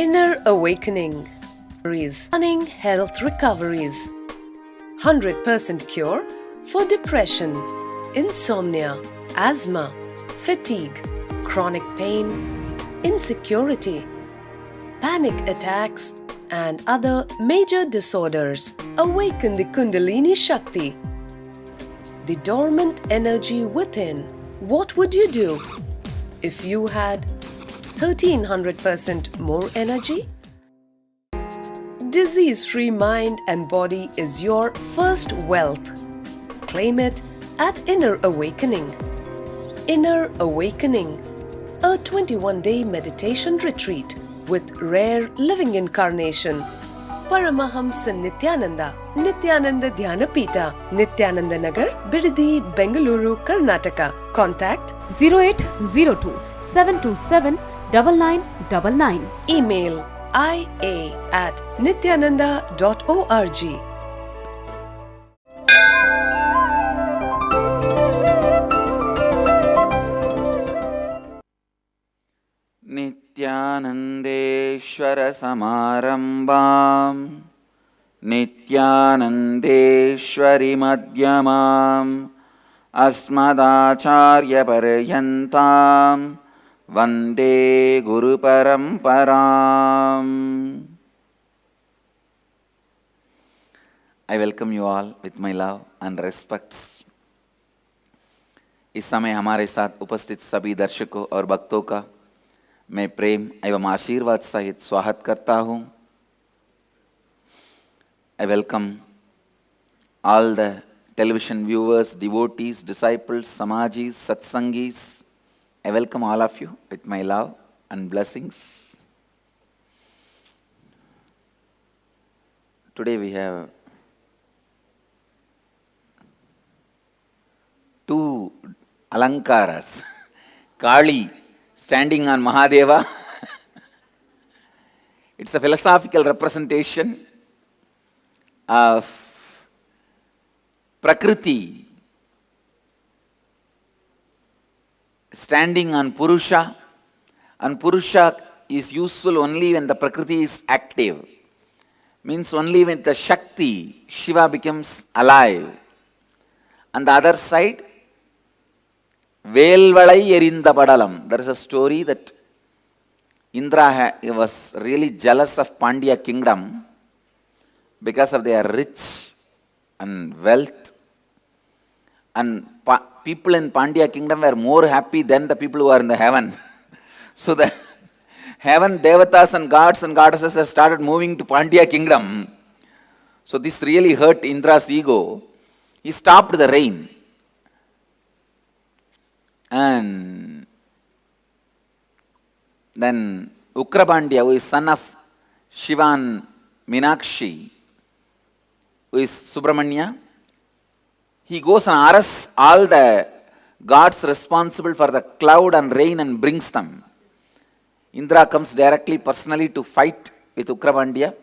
Inner awakening. Stunning health recoveries. 100% cure for depression, insomnia, asthma, fatigue, chronic pain, insecurity, panic attacks, and other major disorders. Awaken the Kundalini Shakti, the dormant energy within. What would you do if you had 1300% more energy? Disease-free mind and body is your first wealth. Claim it at Inner Awakening. Inner Awakening, a 21-day meditation retreat with rare living incarnation, Paramahamsa Nityananda, Nityananda Dhyanapita, Nityananda Nagar, Bidadi, Bengaluru, Karnataka. Contact 0802 727 9999. Email ia@nityananda.org. नित्यानन्देश्वर समारम्भां नित्यानन्देश्वरि मध्यमाम् अस्मदाचार्यपर्यन्तां वन्दे गुरुपरम्पराम्. I welcome you all with my love and respects. इस समय हमारे साथ उपस्थित सभी दर्शकों और भक्तों का मैं प्रेम एवं आशीर्वाद सहित स्वागत करता हूँ. I welcome all the television viewers, devotees, disciples, samajis, satsangis. I welcome all of you with my love and blessings. Today we have two alankaras. Kali standing on Mahadeva. It's a philosophical representation of Prakriti standing on Purusha, and Purusha is useful only when the Prakriti is active. Means only when the Shakti, Shiva, becomes alive. On the other side, Velvalai Erinda Padalam. There is a story that Indra was really jealous of Pandya kingdom because of their rich and wealth. And people in Pandya kingdom were more happy than the people who are in the heaven. So the heaven devatas and gods and goddesses have started moving to Pandya kingdom. So this really hurt Indra's ego. He stopped the rain. And then Ukrapandya, who is son of Shiva and Meenakshi, who is Subramanya, he goes and arrests all the gods responsible for the cloud and rain and brings them. Indra comes directly personally to fight with Ukrapandya.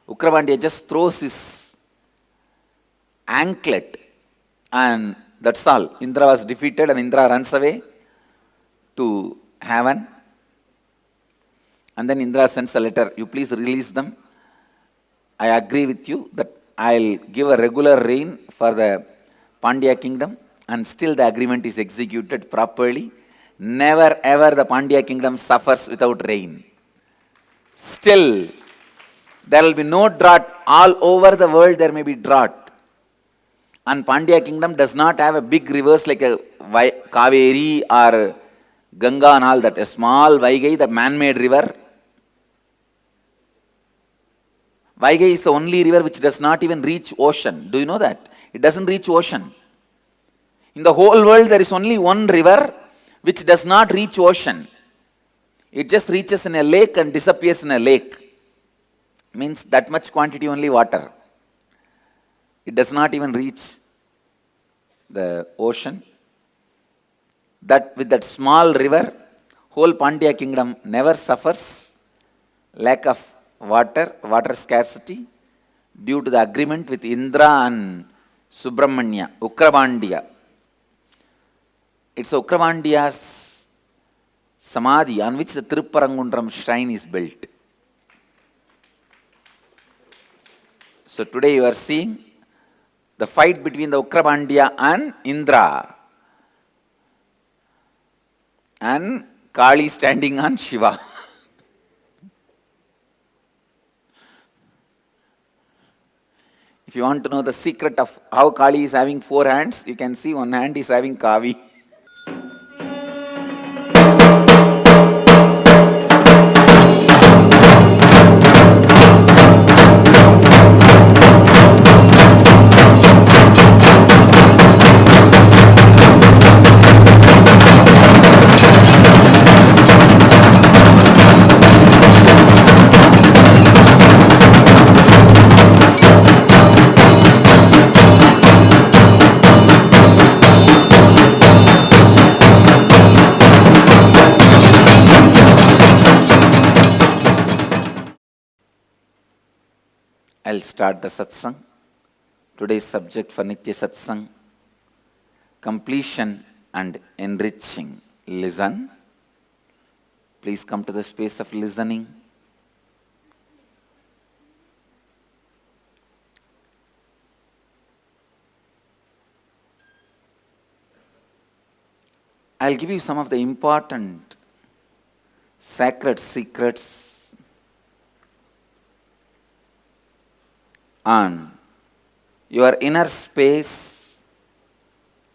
Ukrapandya just throws his anklet and that's all. Indra was defeated and Indra runs away to heaven. And then Indra sends a letter, you please release them. I agree with you that I'll give a regular rain for the Pandya kingdom, and still the agreement is executed properly. Never ever the Pandya kingdom suffers without rain. Still, there will be no drought. All over the world there may be drought. And Pandya kingdom does not have a big rivers like a Kaveri or Ganga and all that. A small Vaigai, the man-made river. Vaigai is the only river which does not even reach ocean. Do you know that? It doesn't reach ocean. In the whole world, there is only one river which does not reach ocean. It just reaches in a lake and disappears in a lake. Means that much quantity only water. It does not even reach the ocean. That with that small river, whole Pandya kingdom never suffers lack of water scarcity, due to the agreement with Indra and Subramanya, Ukrapandya. It's Ukrapandya's Samadhi on which the Tirupparangundram shrine is built. So today you are seeing the fight between the Ugrapandya and Indra. And Kali standing on Shiva. If you want to know the secret of how Kali is having 4 hands, you can see one hand is having Kavi. I'll start the satsang. Today's subject for Nitya Satsang, completion and enriching. Listen. Please come to the space of listening. I'll give you some of the important sacred secrets on your inner space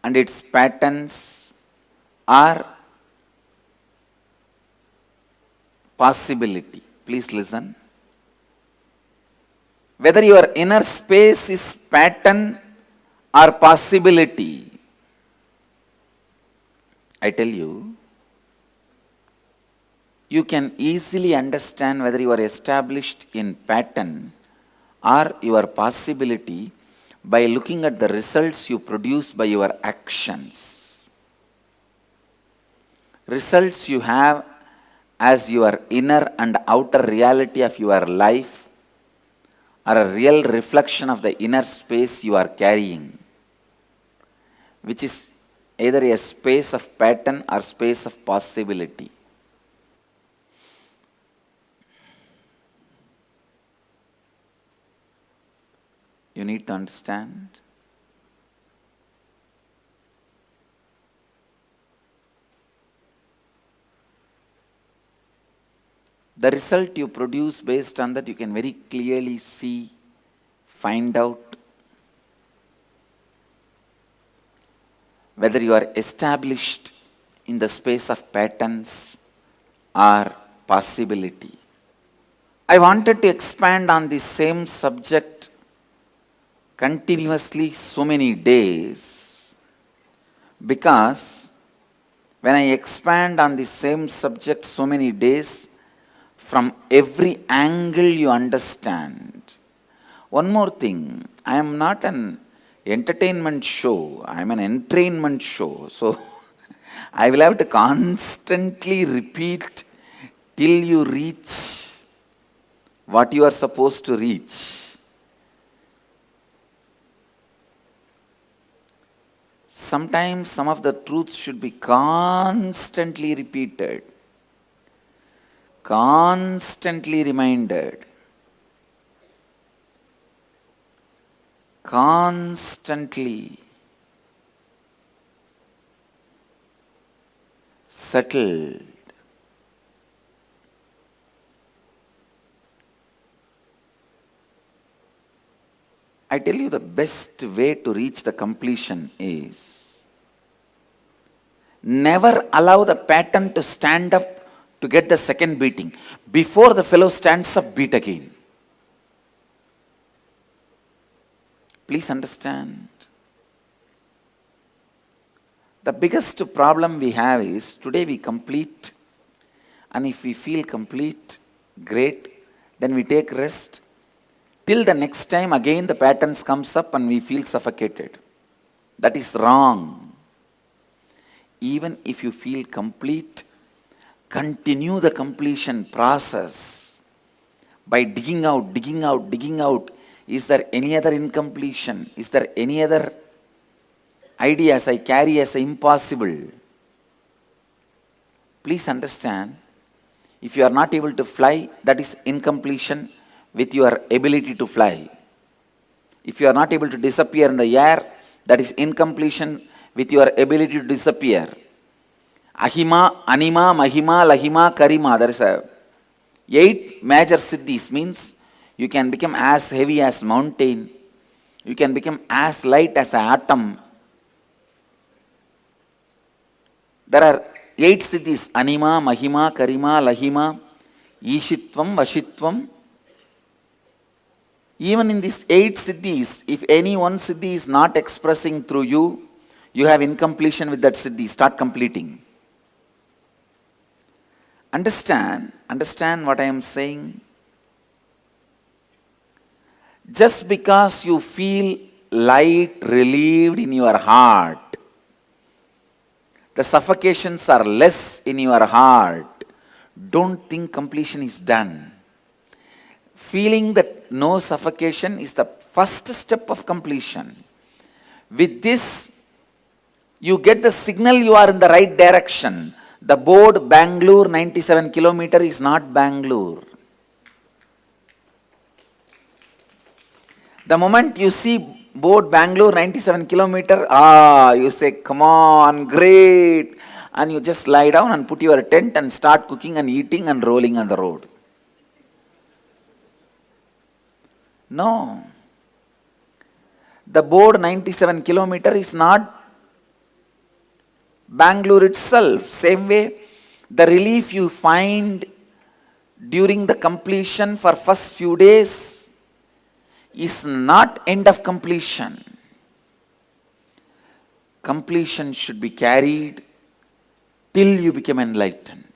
and its patterns or possibility. Please listen. Whether your inner space is pattern or possibility, I tell you, you can easily understand whether you are established in pattern or your possibility by looking at the results you produce by your actions. Results you have as your inner and outer reality of your life are a real reflection of the inner space you are carrying, which is either a space of pattern or space of possibility. You need to understand the result you produce. Based on that, you can very clearly see, find out whether you are established in the space of patterns or possibility. I wanted to expand on the same subject continuously so many days, because when I expand on the same subject so many days, from every angle you understand. One more thing, I am not an entertainment show, I am an entrainment show. So I will have to constantly repeat till you reach what you are supposed to reach. Sometimes some of the truths should be constantly repeated, constantly reminded, constantly settled. I tell you, the best way to reach the completion is never allow the pattern to stand up to get the second beating. Before the fellow stands up, beat again. Please understand. The biggest problem we have is, today we complete, and if we feel complete, great, then we take rest. Till the next time again the patterns comes up and we feel suffocated. That is wrong. Even if you feel complete, continue the completion process by digging out, digging out, digging out. Is there any other incompletion? Is there any other ideas I carry as impossible? Please understand, if you are not able to fly, that is incompletion with your ability to fly. If you are not able to disappear in the air, that is incompletion with your ability to disappear. Ahima, Anima, Mahima, Lahima, Karima. There is a 8 major siddhis, means you can become as heavy as mountain. You can become as light as an atom. There are 8 siddhis: Anima, Mahima, Karima, Lahima, Ishitvam, Vashitvam. Even in these 8 siddhis, if any one siddhi is not expressing through you, you have incompletion with that siddhi. Start completing. Understand what I am saying? Just because you feel light, relieved in your heart, the suffocations are less in your heart, don't think completion is done. Feeling that no suffocation is the first step of completion. With this, you get the signal you are in the right direction. The board Bangalore 97 km is not Bangalore. The moment you see board Bangalore 97 km, you say, come on, great. And you just lie down and put your tent and start cooking and eating and rolling on the road. No. The board 97 km is not Bangalore itself. Same way, the relief you find during the completion for first few days is not end of completion. Completion should be carried till you become enlightened.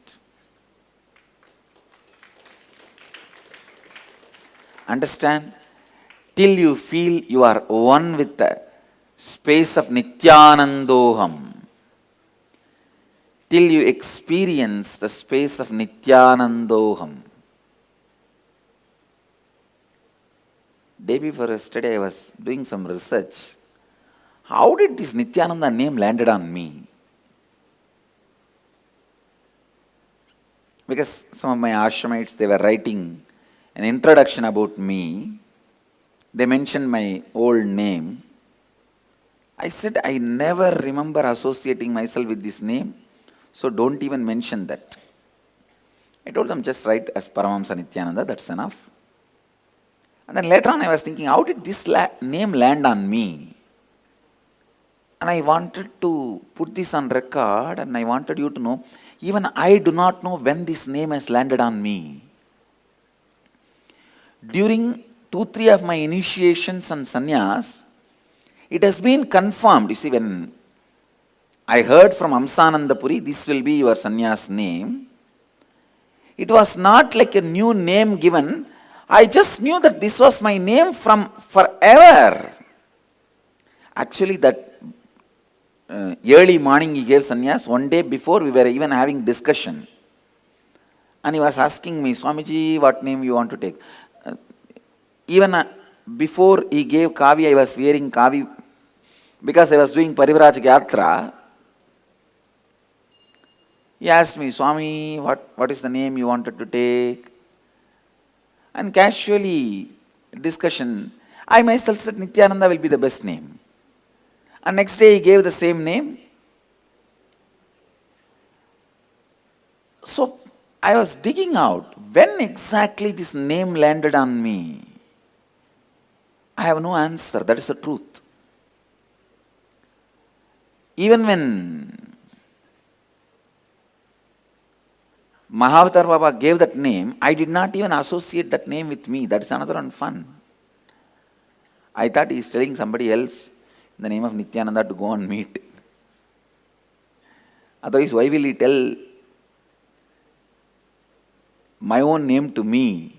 Understand? Till you feel you are one with the space of Nityanandoham. Till you experience the space of Nityanandoham. Day before yesterday I was doing some research. How did this Nityananda name landed on me? Because some of my ashramites, they were writing an introduction about me. They mentioned my old name. I said, I never remember associating myself with this name, so don't even mention that. I told them, just write as Paramahamsa Nityananda, that's enough. And then later on I was thinking, how did this name land on me? And I wanted to put this on record, and I wanted you to know, even I do not know when this name has landed on me. During 2-3 of my initiations and sannyas, it has been confirmed. You see, when I heard from Amsananda Puri, this will be your sannyas name, it was not like a new name given. I just knew that this was my name from forever. Actually, that early morning he gave sannyas. One day before, we were even having discussion. And he was asking me, Swamiji, what name you want to take? Even before he gave Kavi, I was wearing Kavi because I was doing Parivraj Yatra. He asked me, Swami, what is the name you wanted to take? And casually, discussion, I myself said Nityananda will be the best name. And next day he gave the same name. So I was digging out when exactly this name landed on me. I have no answer. That is the truth. Even when Mahavatar Baba gave that name, I did not even associate that name with me. That is another one fun. I thought he is telling somebody else in the name of Nityananda to go and meet. Otherwise, why will he tell my own name to me?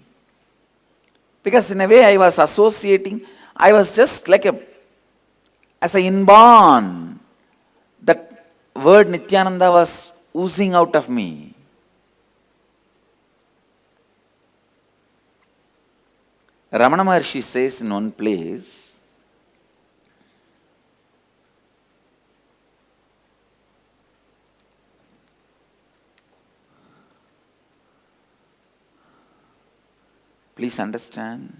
Because in a way I was associating, I was just like as an inborn, that word Nityananda was oozing out of me. Ramana Maharshi says in one place, please understand,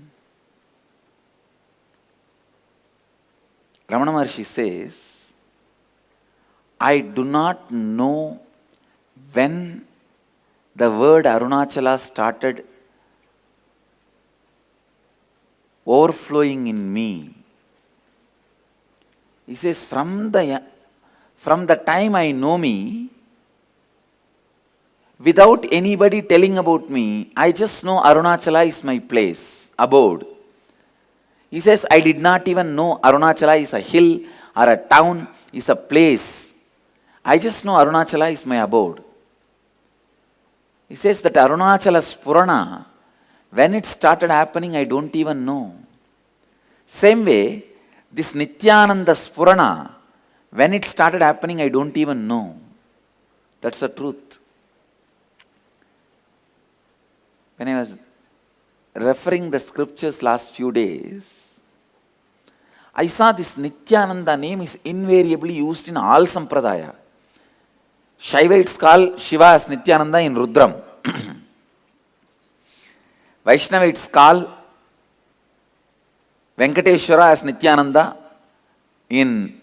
Ramana Maharshi says, I do not know when the word Arunachala started overflowing in me. He says, from the time I know me, without anybody telling about me, I just know Arunachala is my place, abode. He says, I did not even know Arunachala is a hill or a town, is a place. I just know Arunachala is my abode. He says that Arunachala Spurana, when it started happening, I don't even know. Same way, this Nityananda Spurana, when it started happening, I don't even know. That's the truth. When I was referring the scriptures last few days, I saw this Nityananda name is invariably used in all Sampradaya. Shaivites call Shiva as Nityananda in Rudram. Vaishnavites call Venkateshwara as Nityananda in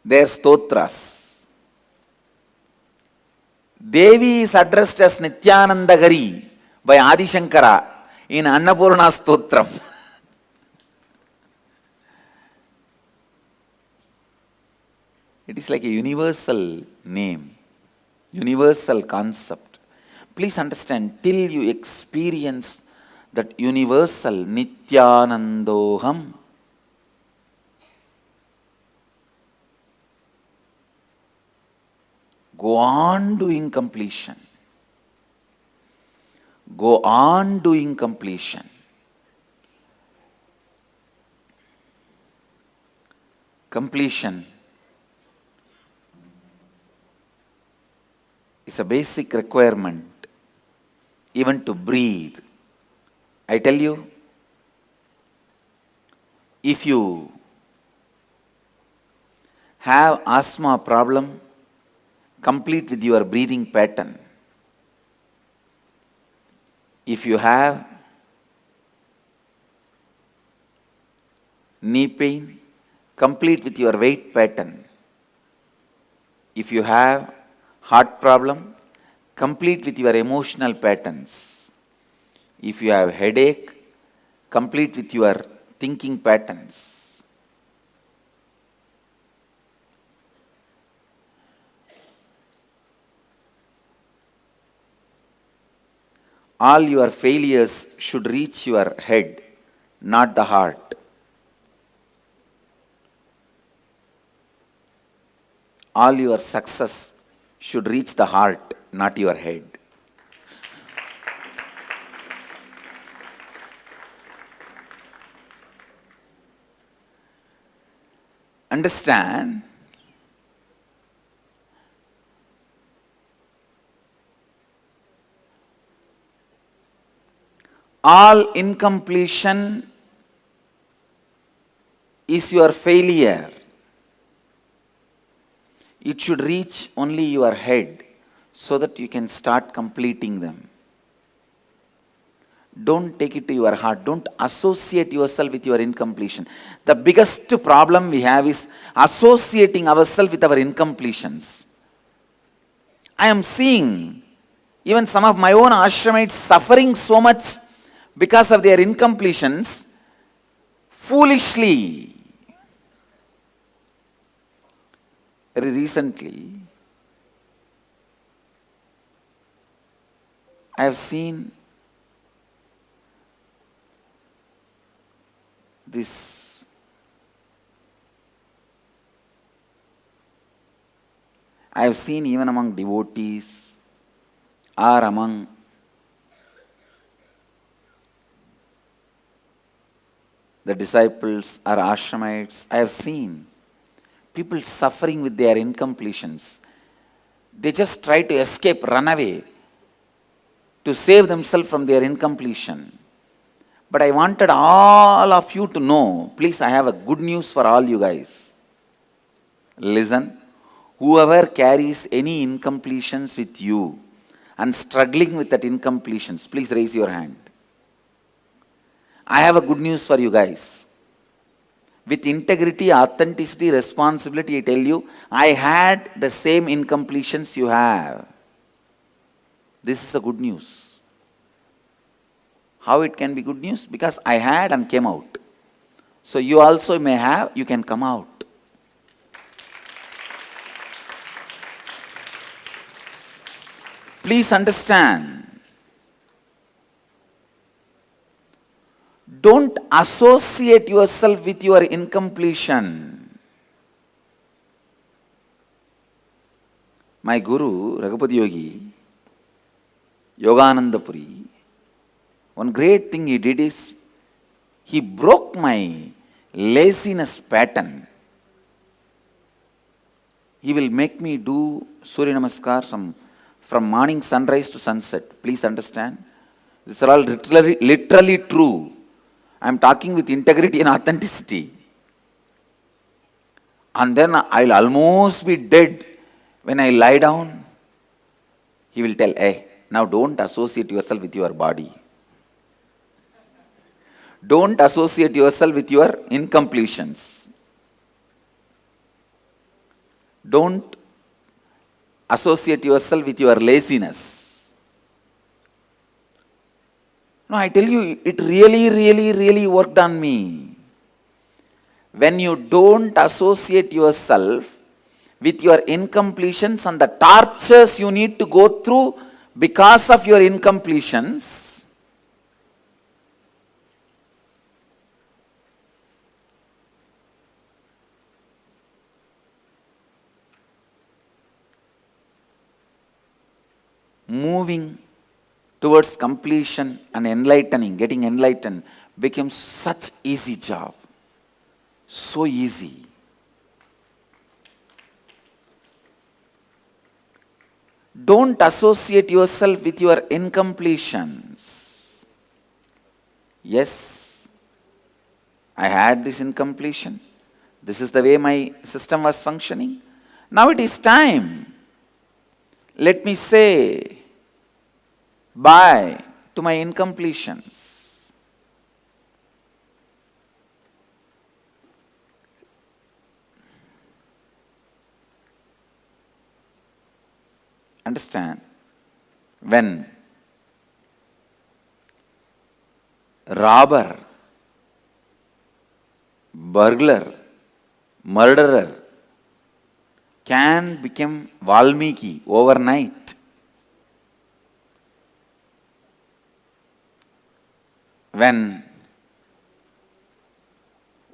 their stotras. Devi is addressed as Nityananda Gari by Adi Shankara in Annapurna Stotram. It is like a universal name, universal concept. Please understand, till you experience that universal Nityanandoham, go on doing completion. Go on doing completion. Completion is a basic requirement, even to breathe. I tell you, if you have asthma problem, complete with your breathing pattern. If you have knee pain, complete with your weight pattern. If you have heart problem, complete with your emotional patterns. If you have headache, complete with your thinking patterns. All your failures should reach your head, not the heart. All your success should reach the heart, not your head. Understand? All incompletion is your failure. It should reach only your head so that you can start completing them. Don't take it to your heart. Don't associate yourself with your incompletion. The biggest problem we have is associating ourselves with our incompletions. I am seeing even some of my own ashramites suffering so much because of their incompletions, foolishly. Very recently, I have seen this I have seen even among devotees or among the disciples or ashramites, I have seen people suffering with their incompletions. They just try to escape, run away to save themselves from their incompletion. But I wanted all of you to know, please, I have a good news for all you guys. Listen, whoever carries any incompletions with you and struggling with that incompletions, please raise your hand. I have a good news for you guys. with integrity, authenticity, responsibility, I tell you, I had the same incompletions you have. This is the good news. How it can be good news? Because I had and came out. So you also may have, you can come out. Please understand. Don't associate yourself with your incompletion. My Guru, Raghupati Yogi, Yogananda Puri, one great thing he did is, he broke my laziness pattern. He will make me do Surya Namaskar from morning sunrise to sunset. Please understand. These are all literally true. I am talking with integrity and authenticity. And then I'll almost be dead when I lie down. He will tell, hey, now don't associate yourself with your body. Don't associate yourself with your incompletions. Don't associate yourself with your laziness. No, I tell you, it really worked on me. When you don't associate yourself with your incompletions and the tortures you need to go through because of your incompletions, moving towards completion and enlightening, getting enlightened becomes such easy job. So easy. Don't associate yourself with your incompletions. Yes, I had this incompletion. This is the way my system was functioning. Now it is time. Let me say bye to my incompletions. Understand? When robber, burglar, murderer can become Valmiki overnight, when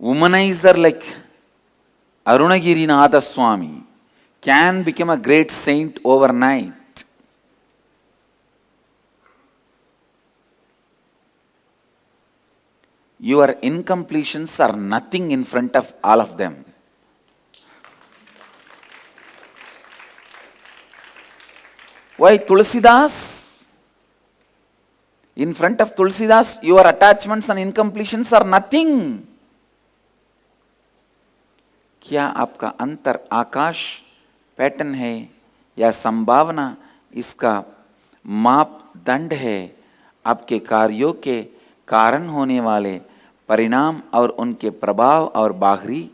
womanizer like Arunagiri Natha Swami can become a great saint overnight, your incompletions are nothing in front of all of them. Why Tulsidas? In front of Tulsidas, your attachments and incompletions are nothing. क्या आपका अंतर आकाश pattern है या संभावना इसका मापदंड है आपके कार्यों के कारण होने वाले परिणाम और उनके प्रभाव और बाहरी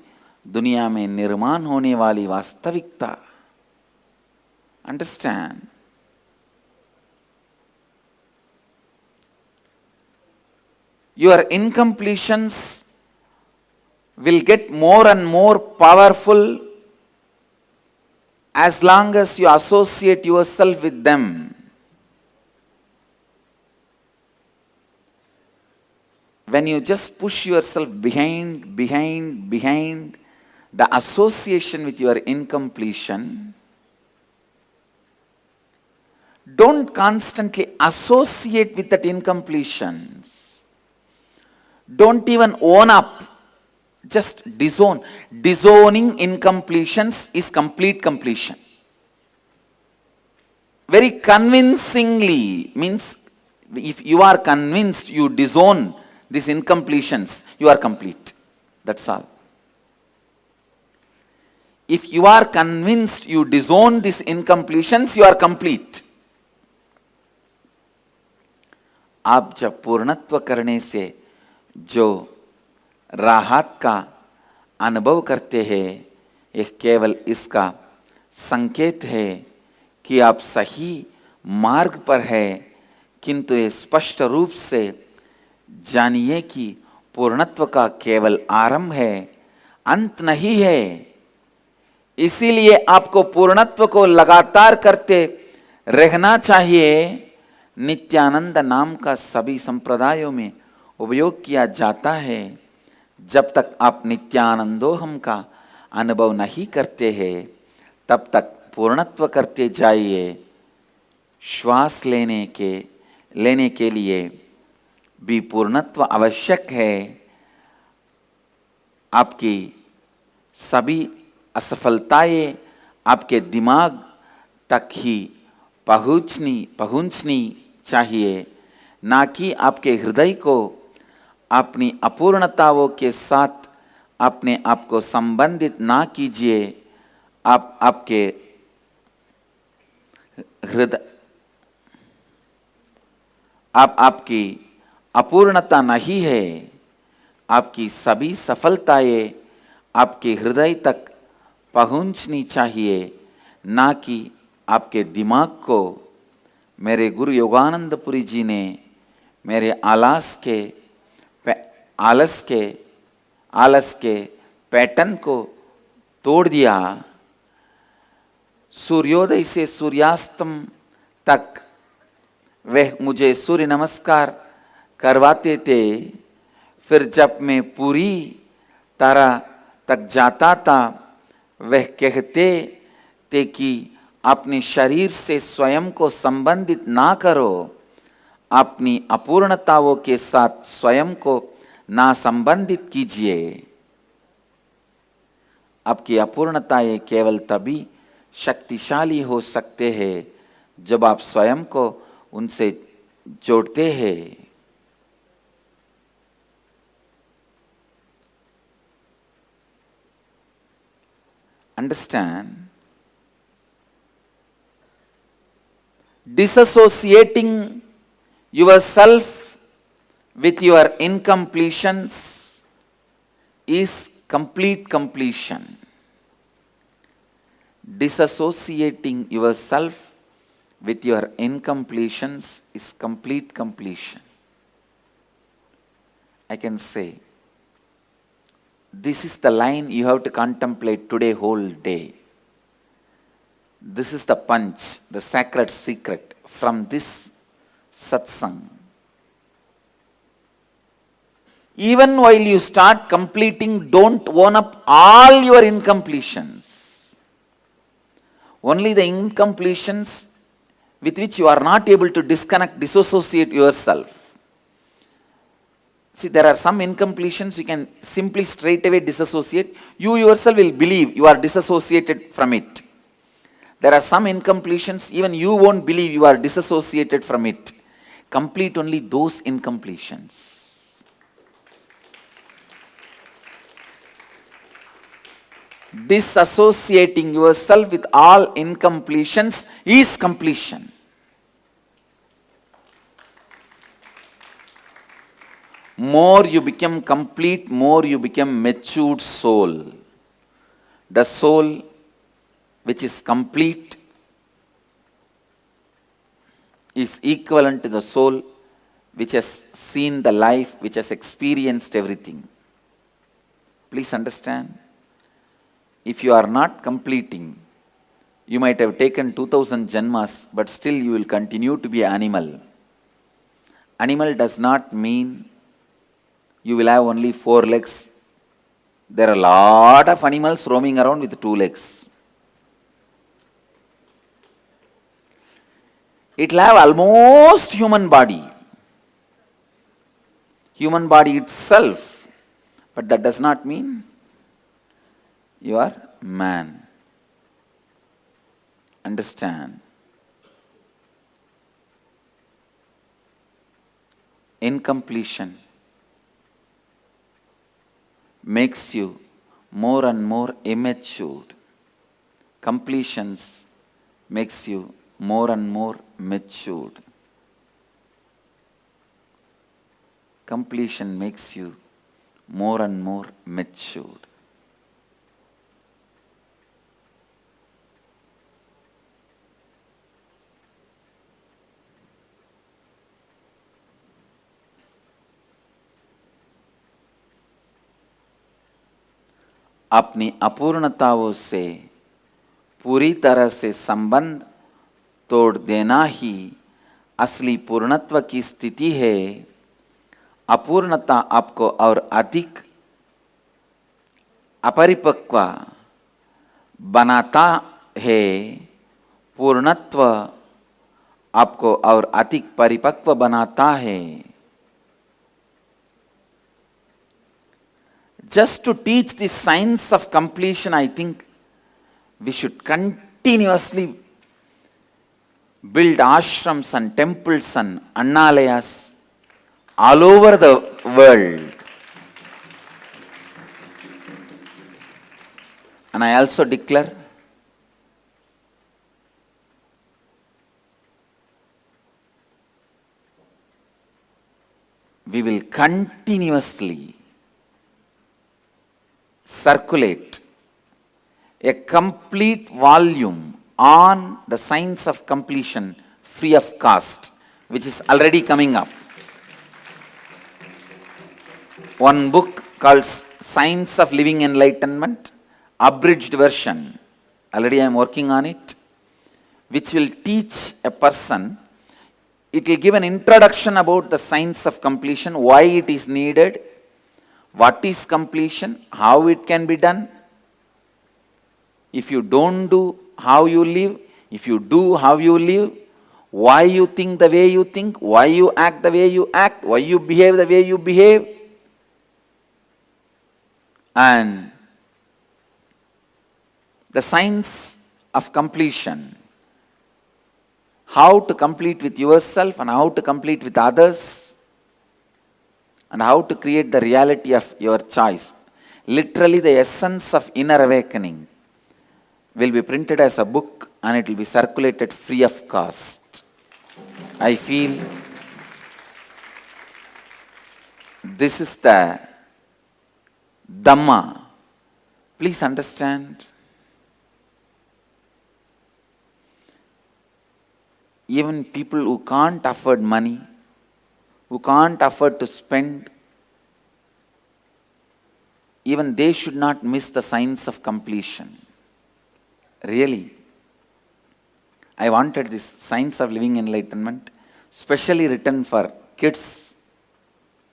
दुनिया में निर्माण होने वाली वास्तविकता? Understand? Your incompletions will get more and more powerful as long as you associate yourself with them. When you just push yourself behind the association with your incompletion, don't constantly associate with that incompletions. Don't even own up. Just disown. Disowning incompletions is complete completion. Very convincingly means if you are convinced you disown these incompletions, you are complete. That's all. If you are convinced you disown these incompletions, you are complete. आप जब पूर्णत्व करने से जो राहत का अनुभव करते हैं, यह केवल इसका संकेत है कि आप सही मार्ग पर है, किंतु ये स्पष्ट रूप से जानिए कि पूर्णत्व का केवल आरंभ है, अंत नहीं है। इसीलिए आपको पूर्णत्व को लगातार करते रहना चाहिए। नित्यानंद नाम का सभी संप्रदायों में उपयोग किया जाता है। जब तक आप नित्यानंदोहम का अनुभव नहीं करते हैं, तब तक पूर्णत्व करते जाइए। श्वास लेने के लिए भी पूर्णत्व आवश्यक है। आपकी सभी असफलताएं आपके दिमाग तक ही पहुंचनी चाहिए, ना कि आपके हृदय को। अपनी अपूर्णताओं के साथ अपने आप को संबंधित ना कीजिए। आप आपके हृदय, आप आपकी अपूर्णता नहीं है। आपकी सभी सफलताएं आपके हृदय तक पहुंचनी चाहिए, ना कि आपके दिमाग को। मेरे गुरु योगानंदपुरी जी ने मेरे आलस के पैटर्न को तोड़ दिया। सूर्योदय से सूर्यास्तम तक वह मुझे सूर्य नमस्कार करवाते थे। फिर जब मैं पूरी तरह तक जाता था, वह कहते थे कि अपने शरीर से स्वयं को संबंधित ना करो। अपनी अपूर्णताओं के साथ स्वयं को ना संबंधित कीजिए। आपकी अपूर्णताएं केवल तभी शक्तिशाली हो सकते हैं जब आप स्वयं को उनसे जोड़ते हैं। Understand? Disassociating yourself with your incompletions is complete completion. Disassociating yourself with your incompletions is complete completion. I can say, this is the line you have to contemplate today whole day. This is the punch, the sacred secret from this satsang. Even while you start completing, don't own up all your incompletions. Only the incompletions with which you are not able to disassociate yourself. See, there are some incompletions you can simply straight away disassociate. You yourself will believe you are disassociated from it. There are some incompletions, even you won't believe you are disassociated from it. Complete only those incompletions. Disassociating yourself with all incompletions is completion. More you become complete, more you become matured soul. The soul which is complete is equivalent to the soul which has seen the life, which has experienced everything. Please understand, if you are not completing, you might have taken 2000 janmas, but still you will continue to be an animal. Animal does not mean you will have only 4 legs. There are a lot of animals roaming around with 2 legs. It will have almost human body itself, but that does not mean you are man. Understand? Incompletion makes you more and more immature. Completions makes you more and more matured. Completion makes you more and more matured. अपनी अपूर्णताओं से पूरी तरह से संबंध तोड़ देना ही असली पूर्णत्व की स्थिति है। अपूर्णता आपको और अधिक अपरिपक्व बनाता है, पूर्णत्व आपको और अधिक परिपक्व बनाता है। Just to teach the science of completion, I think we should continuously build ashrams and temples and annalayas all over the world. And I also declare we will continuously circulate a complete volume on the science of completion free of cost, which is already coming up. One book called Science of Living Enlightenment, abridged version, already I am working on it, which will teach a person, it will give an introduction about the science of completion, why it is needed, what is completion, how it can be done. If you don't do, how you live. If you do, how you live. Why you think the way you think. Why you act the way you act. Why you behave the way you behave. And the science of completion. How to complete with yourself and how to complete with others. And how to create the reality of your choice. Literally the essence of inner awakening will be printed as a book and it will be circulated free of cost. I feel this is the Dhamma. Please understand. Even people who can't afford money, who can't afford to spend, even they should not miss the science of completion. Really, I wanted this Science of Living Enlightenment, specially written for kids.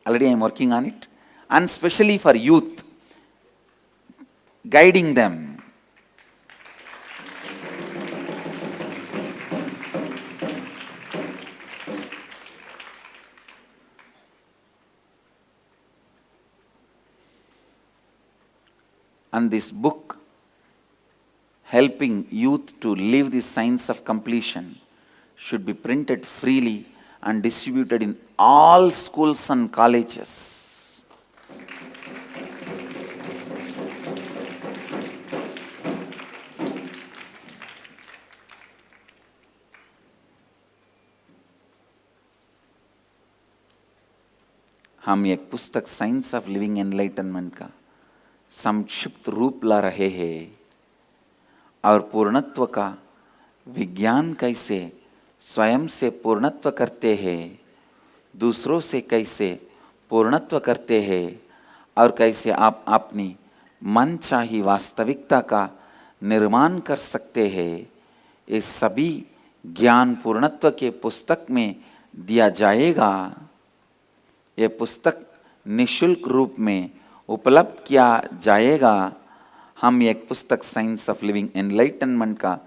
Already I am working on it. And specially for youth, guiding them. And this book, helping youth to live the science of completion, should be printed freely and distributed in all schools and colleges. हम एक पुस्तक science of living enlightenment का संक्षिप्त रूप ला रहे हैं और पूर्णत्व का विज्ञान कैसे स्वयं से पूर्णत्व करते हैं, दूसरों से कैसे पूर्णत्व करते हैं और कैसे आप अपनी मनचाही वास्तविकता का निर्माण कर सकते हैं, ये सभी ज्ञान पूर्णत्व के पुस्तक में दिया जाएगा। ये पुस्तक निःशुल्क रूप में उपलब्ध किया जाएगा। हम एक पुस्तक साइंस ऑफ लिविंग एनलाइटनमेंट का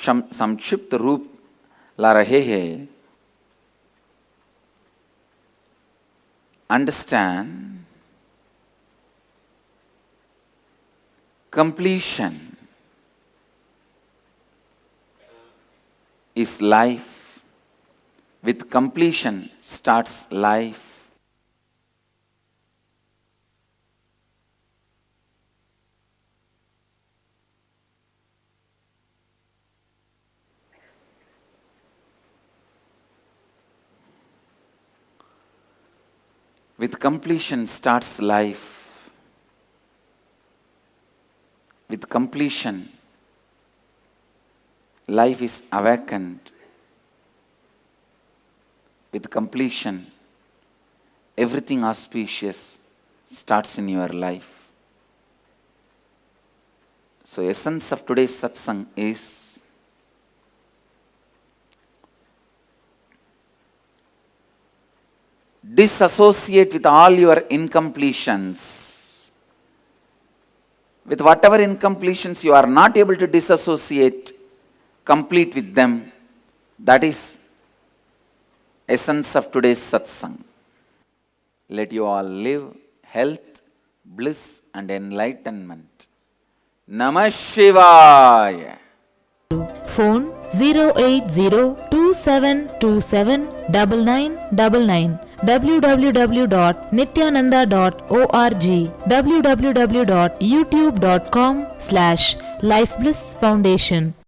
संक्षिप्त रूप ला रहे हैं। Understand, completion is life. With completion starts life. With completion starts life. With completion, life is awakened. With completion, everything auspicious starts in your life. So essence of today's satsang is disassociate with all your incompletions. With whatever incompletions you are not able to disassociate, complete with them. That is essence of today's satsang. Let you all live health, bliss and enlightenment. Namah Shivaya. Phone 08027279999 www.nityananda.org www.youtube.com/Life Bliss Foundation